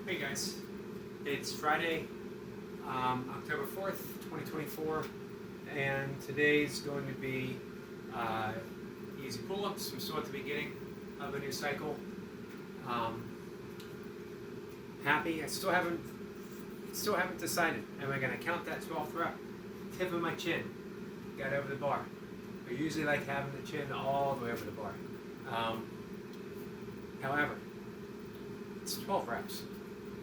Hey guys, it's Friday, October 4th, 2024, and today's going to be easy pull-ups. I'm still at the beginning of a new cycle. Happy. I still haven't decided. Am I going to count that 12th rep? Tip of my chin, got over the bar. I usually like having the chin all the way over the bar. However, it's 12 reps.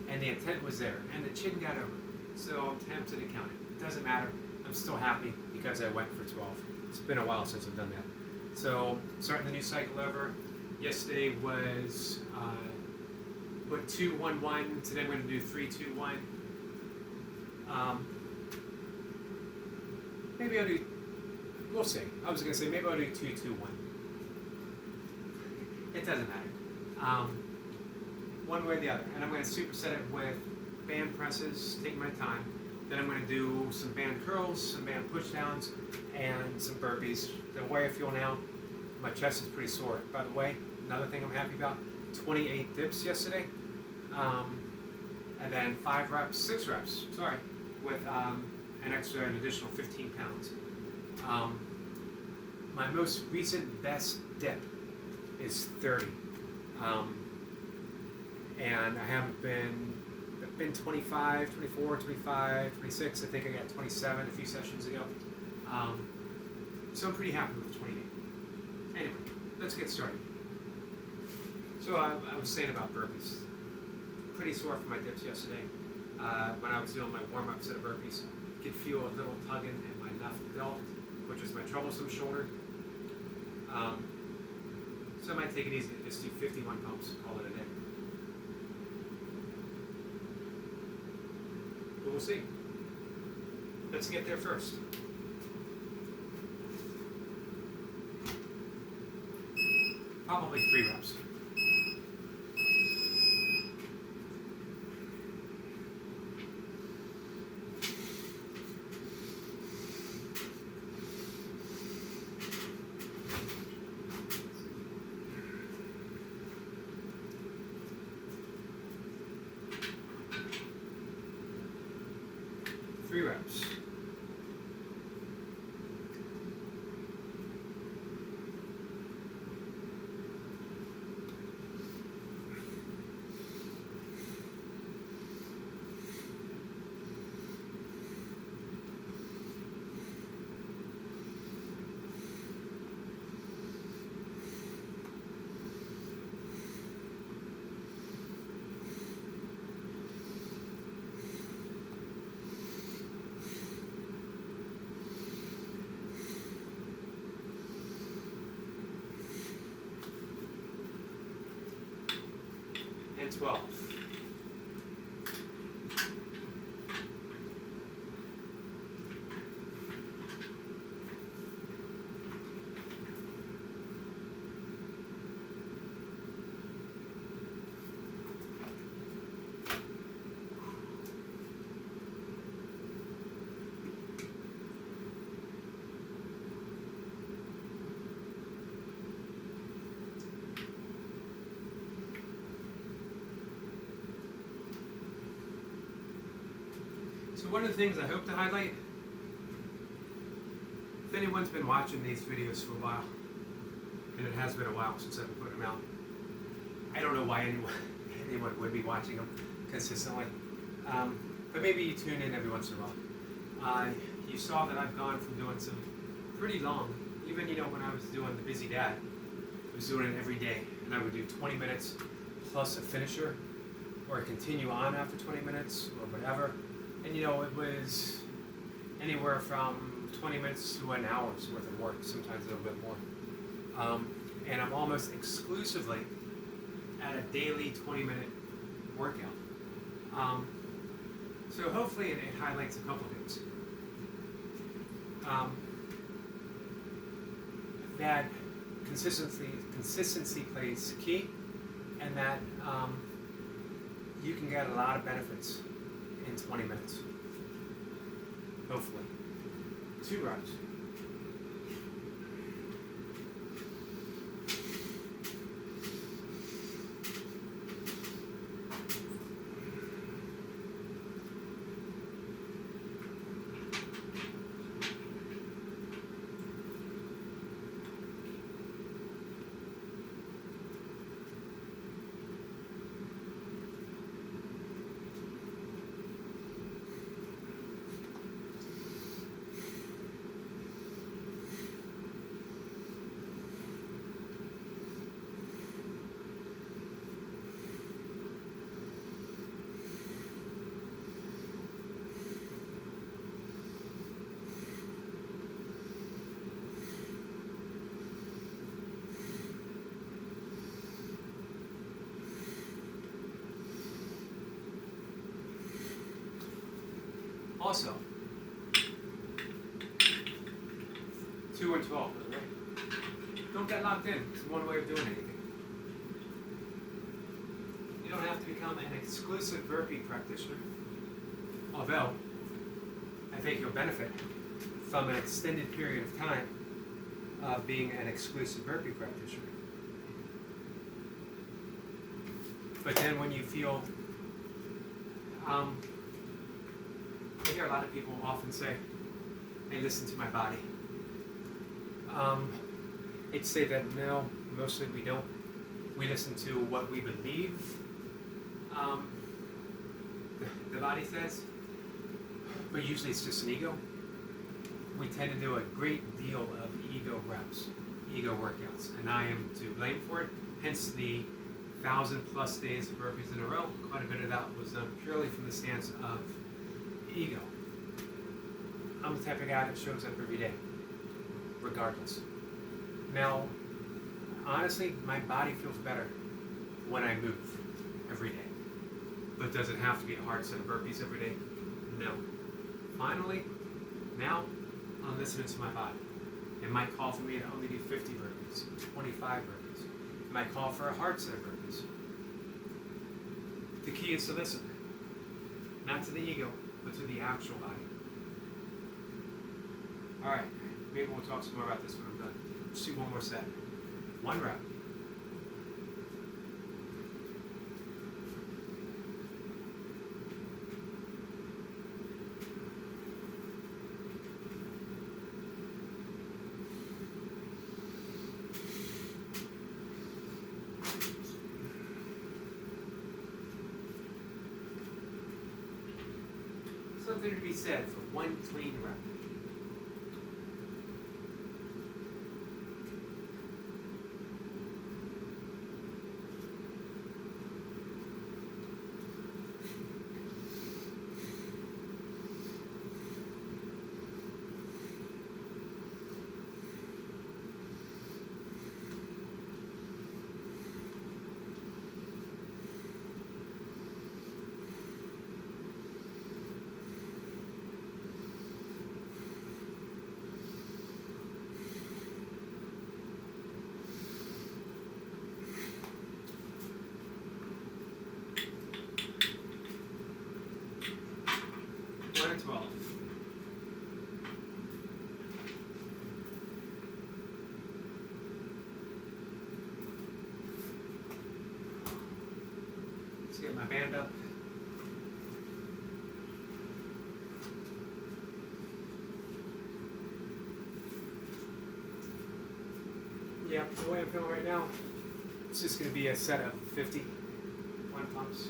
And the intent was there, and the chin got over. So I'm tempted to count it. It doesn't matter. I'm still happy because I went for 12. It's been a while since I've done that. So starting the new cycle over. Yesterday was 2-1-1. Today I'm going to do 3-2-1. Maybe I'll do. We'll see. I was going to say maybe I'll do 2-2-1. It doesn't matter. One way or the other, and I'm going to superset it with band presses, take my time. Then I'm going to do some band curls, some band pushdowns, and some burpees. The way I feel now, my chest is pretty sore. By the way, another thing I'm happy about, 28 dips yesterday, and then 6 reps, with an additional 15 pounds. My most recent best dip is 30. And I haven't been 25, 24, 25, 26. I think I got 27 a few sessions ago. So I'm pretty happy with 28. Anyway, let's get started. So I was saying about burpees. Pretty sore from my dips yesterday. When I was doing my warm-up set of burpees, I could feel a little tugging in my left delt, which is my troublesome shoulder. So I might take it easy and just do 51 pumps, call it a day. But we'll see. Let's get there first. Probably 3 reps. Three reps. And 12. So one of the things I hope to highlight, if anyone's been watching these videos for a while, and it has been a while since I've been putting them out, I don't know why anyone would be watching them consistently, but maybe you tune in every once in a while. You saw that I've gone from doing some pretty long, even when I was doing the Busy Dad, I was doing it every day, and I would do 20 minutes plus a finisher, or continue on after 20 minutes, or whatever. And it was anywhere from 20 minutes to an hour's worth of work, sometimes a little bit more. And I'm almost exclusively at a daily 20-minute workout. So hopefully it highlights a couple things. That consistency plays key, and that you can get a lot of benefits in 20 minutes. Hopefully. 2 reps. Also, 2 and 12, right? Don't get locked in to one way of doing anything. You don't have to become an exclusive burpee practitioner, although I think you'll benefit from an extended period of time of being an exclusive burpee practitioner. But then when you feel, I hear a lot of people often say, they listen to my body. I'd say that no, mostly we don't. We listen to what we believe the body says, but usually it's just an ego. We tend to do a great deal of ego reps, ego workouts, and I am to blame for it. Hence the 1,000+ days of burpees in a row. Quite a bit of that was done purely from the stance of ego. I'm the type of guy that shows up every day, regardless. Now, honestly, my body feels better when I move every day. But does it have to be a hard set of burpees every day? No. Finally, now I'm listening to my body. It might call for me to only do 50 burpees, 25 burpees. It might call for a hard set of burpees. The key is to listen. Not to the ego, but to the actual body. Alright, maybe we'll talk some more about this when I'm done. Let's do one more set. 1 rep. Something to be said for 1 clean rep. And 12. Let's get my band up. Yeah, the way I'm feeling right now, it's just going to be a set of 50 1 pumps.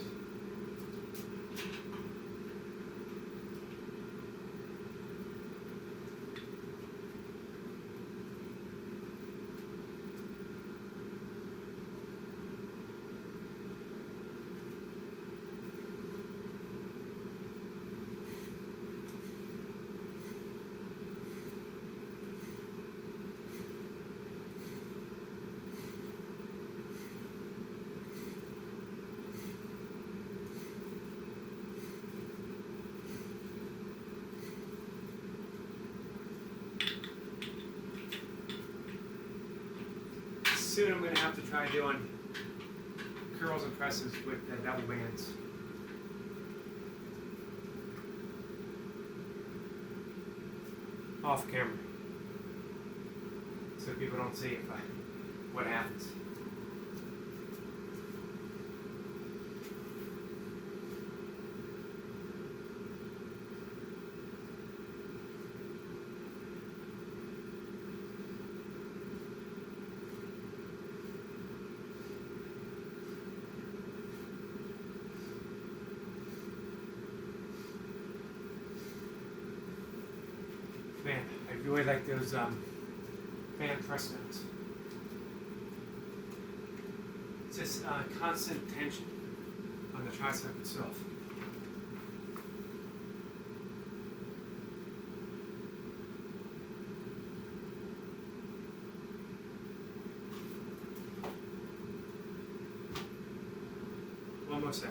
Soon I'm going to have to try doing curls and presses with the double bands. Off camera. So people don't see what happens. Man, I really like those fan press downs. It's just constant tension on the tricep itself. One more set.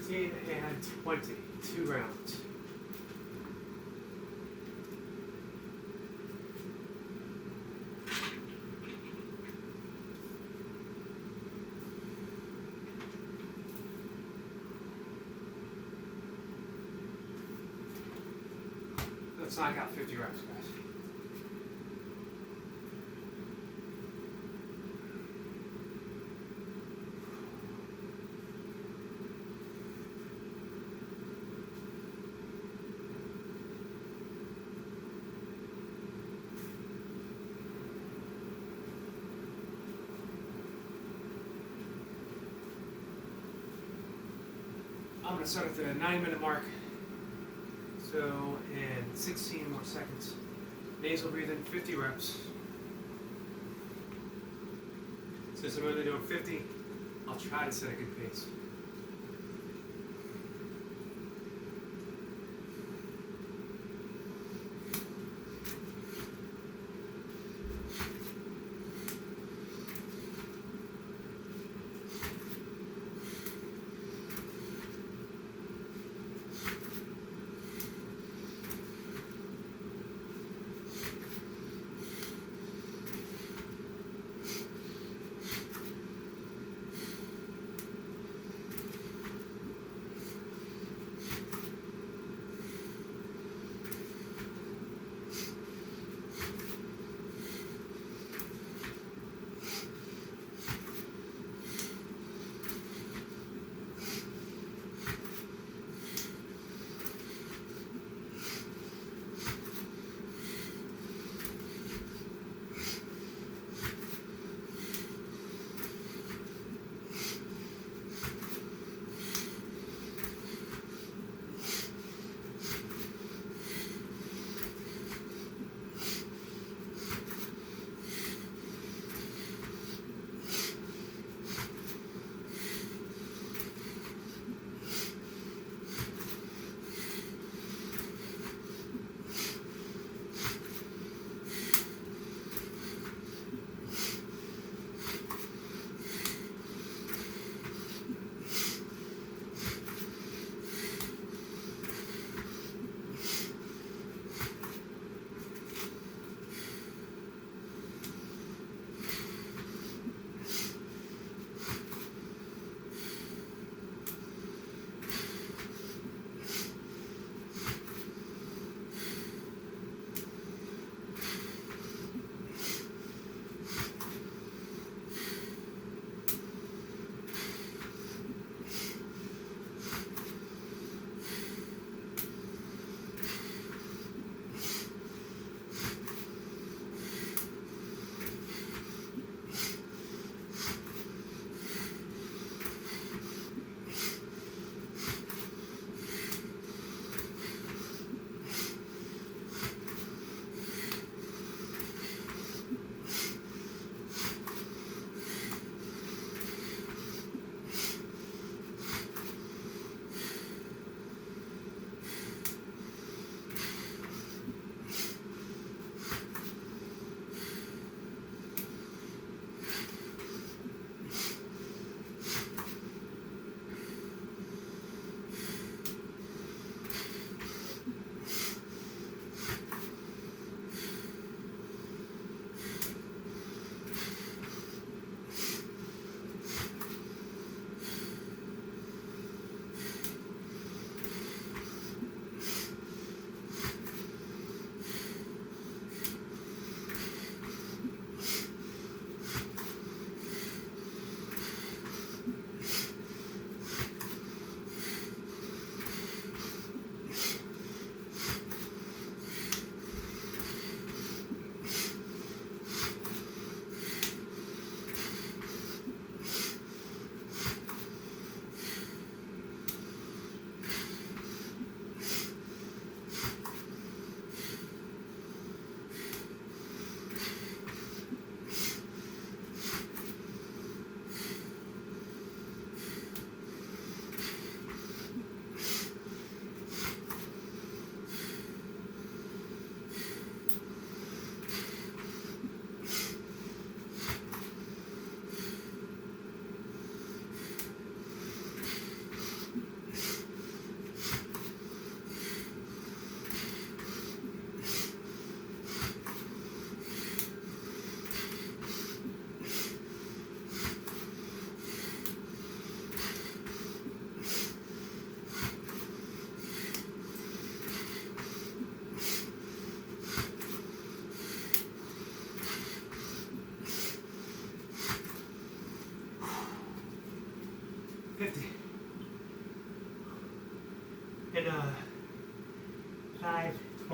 15 and 20, 2 rounds. Let's knock out 50 reps, guys. I'm going to start at the 9-minute mark. So, in 16 more seconds. Nasal breathing, 50 reps. Since I'm only doing 50, I'll try to set a good pace.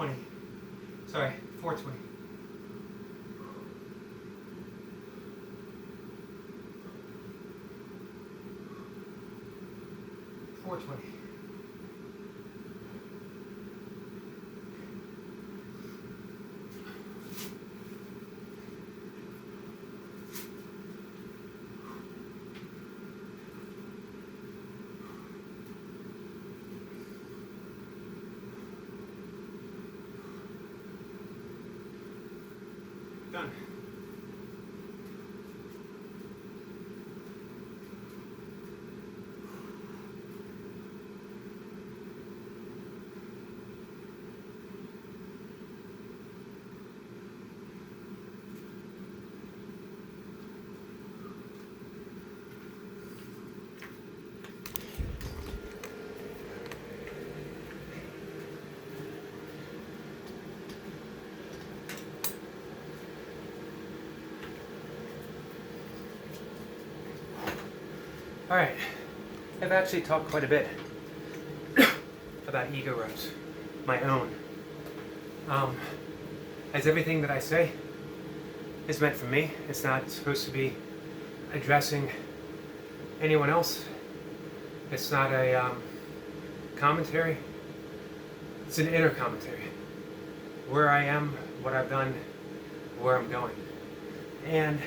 420. Sorry, 420. Done. All right, I've actually talked quite a bit about ego reps, my own. As everything that I say is meant for me. It's not supposed to be addressing anyone else. It's not a commentary. It's an inner commentary. Where I am, what I've done, where I'm going. And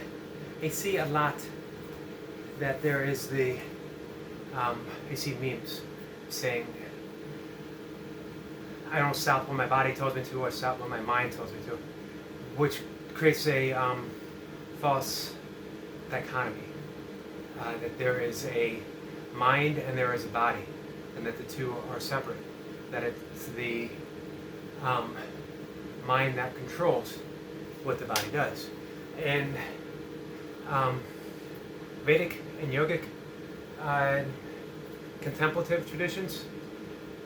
I see a lot that there is the, I see memes saying, I don't stop when my body tells me to, I stop when my mind tells me to, which creates a false dichotomy, that there is a mind and there is a body, and that the two are separate, that it's the mind that controls what the body does. And Vedic and yogic contemplative traditions,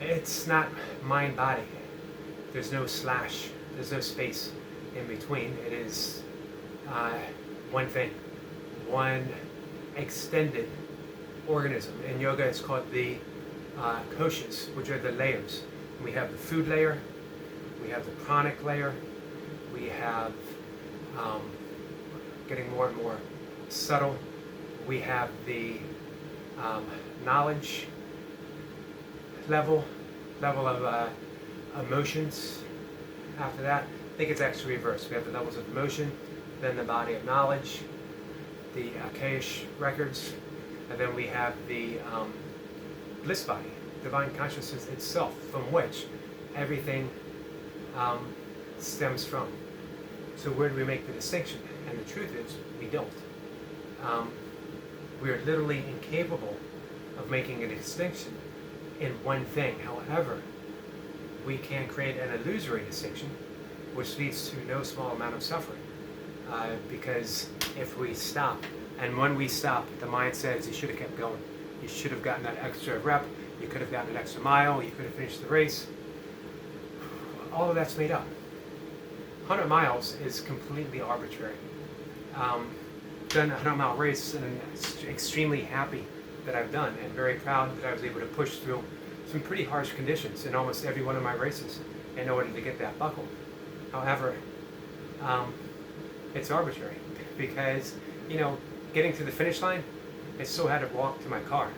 it's not mind-body. There's no slash, there's no space in between. It is one thing, one extended organism. In yoga it's called the koshas, which are the layers. We have the food layer, we have the pranic layer, we have, getting more and more subtle, we have the knowledge level of emotions. After that, I think it's actually reversed. We have the levels of emotion, then the body of knowledge, the Akashic records, and then we have the bliss body, divine consciousness itself, from which everything stems from. So where do we make the distinction? And the truth is, we don't. We are literally incapable of making a distinction in one thing. However, we can create an illusory distinction, which leads to no small amount of suffering. Because if we stop, and when we stop, the mind says you should have kept going. You should have gotten that extra rep, you could have gotten an extra mile, you could have finished the race. All of that's made up. 100 miles is completely arbitrary. Done a 100-mile race and I'm extremely happy that I've done, and very proud that I was able to push through some pretty harsh conditions in almost every one of my races in order to get that buckle. However, it's arbitrary because, you know, getting to the finish line, I still had to walk to my car.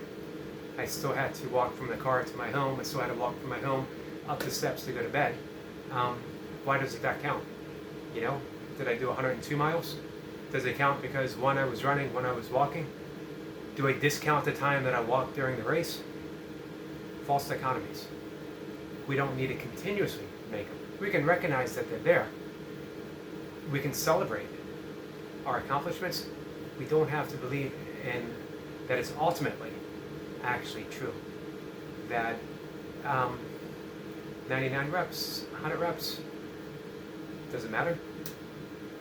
I still had to walk from the car to my home. I still had to walk from my home up the steps to go to bed. Why does that count? You know, did I do 102 miles? Does it count because one I was running, one I was walking? Do I discount the time that I walked during the race? False dichotomies. We don't need to continuously make them. We can recognize that they're there. We can celebrate our accomplishments. We don't have to believe in that it's ultimately actually true. That 99 reps, 100 reps, does it matter?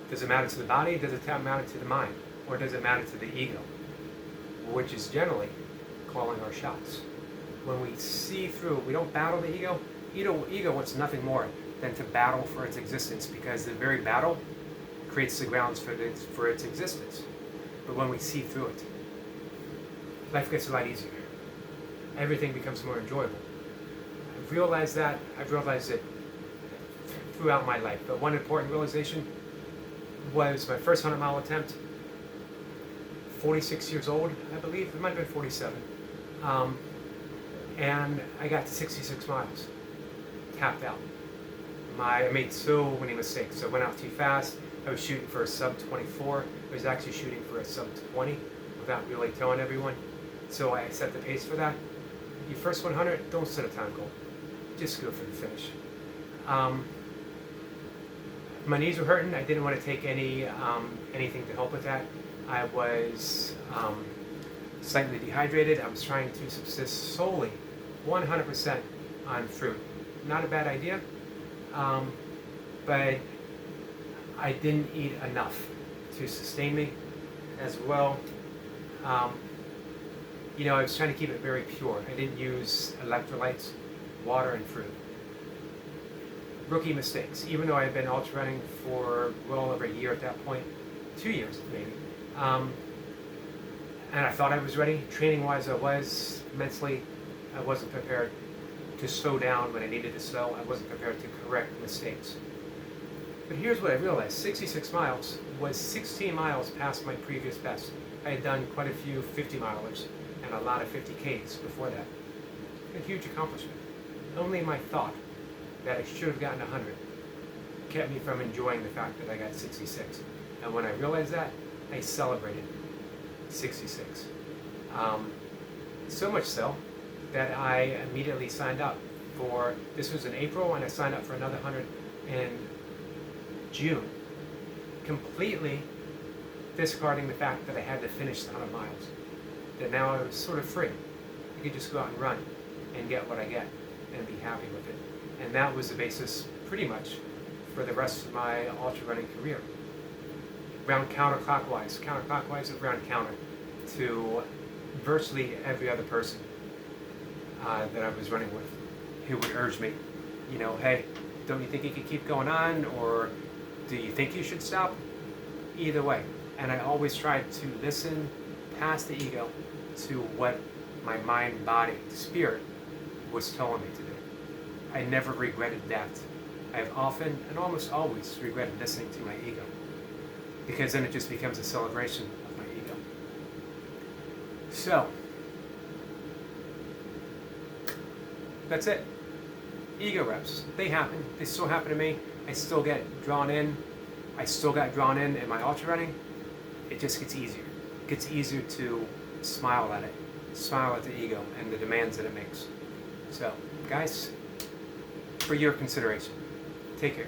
Does it matter to the body? Does it matter to the mind? Or does it matter to the ego? Which is generally calling our shots. When we see through, we don't battle the ego. Ego wants nothing more than to battle for its existence, because the very battle creates the grounds for its existence. But when we see through it, life gets a lot easier. Everything becomes more enjoyable. I've realized that. I've realized it throughout my life. But one important realization was my first 100-mile attempt, 46 years old, I believe. It might have been 47. And I got to 66 miles, tapped out. I made so many mistakes. I went out too fast. I was shooting for a sub 24. I was actually shooting for a sub 20 without really telling everyone. So I set the pace for that. Your first 100, don't set a time goal. Just go for the finish. My knees were hurting. I didn't want to take anything to help with that. I was slightly dehydrated. I was trying to subsist solely 100% on fruit. Not a bad idea, but I didn't eat enough to sustain me as well. I was trying to keep it very pure. I didn't use electrolytes, water, and fruit. Rookie mistakes. Even though I had been ultra running for well over a year at that point, 2 years maybe, and I thought I was ready. Training-wise, I was. Mentally, I wasn't prepared to slow down when I needed to slow. I wasn't prepared to correct mistakes. But here's what I realized. 66 miles was 16 miles past my previous best. I had done quite a few 50-milers and a lot of 50Ks before that. A huge accomplishment. Only my thought that I should have gotten 100 kept me from enjoying the fact that I got 66. And when I realized that, I celebrated 66. So much so that I immediately signed up for, this was in April, and I signed up for another 100 in June, completely discarding the fact that I had to finish the 100 miles. That now I was sort of free. I could just go out and run and get what I get and be happy with it. And that was the basis, pretty much, for the rest of my ultra running career. Round counterclockwise around counter to virtually every other person that I was running with, who would urge me, hey, don't you think you could keep going on, or do you think you should stop? Either way. And I always tried to listen past the ego to what my mind, body, spirit was telling me to do. I never regretted that. I have often and almost always regretted listening to my ego, because then it just becomes a celebration of my ego. So, that's it. Ego reps. They happen. They still happen to me. I still get drawn in. I still got drawn in my ultra running. It just gets easier. It gets easier to smile at it. Smile at the ego and the demands that it makes. So, guys, for your consideration, take care.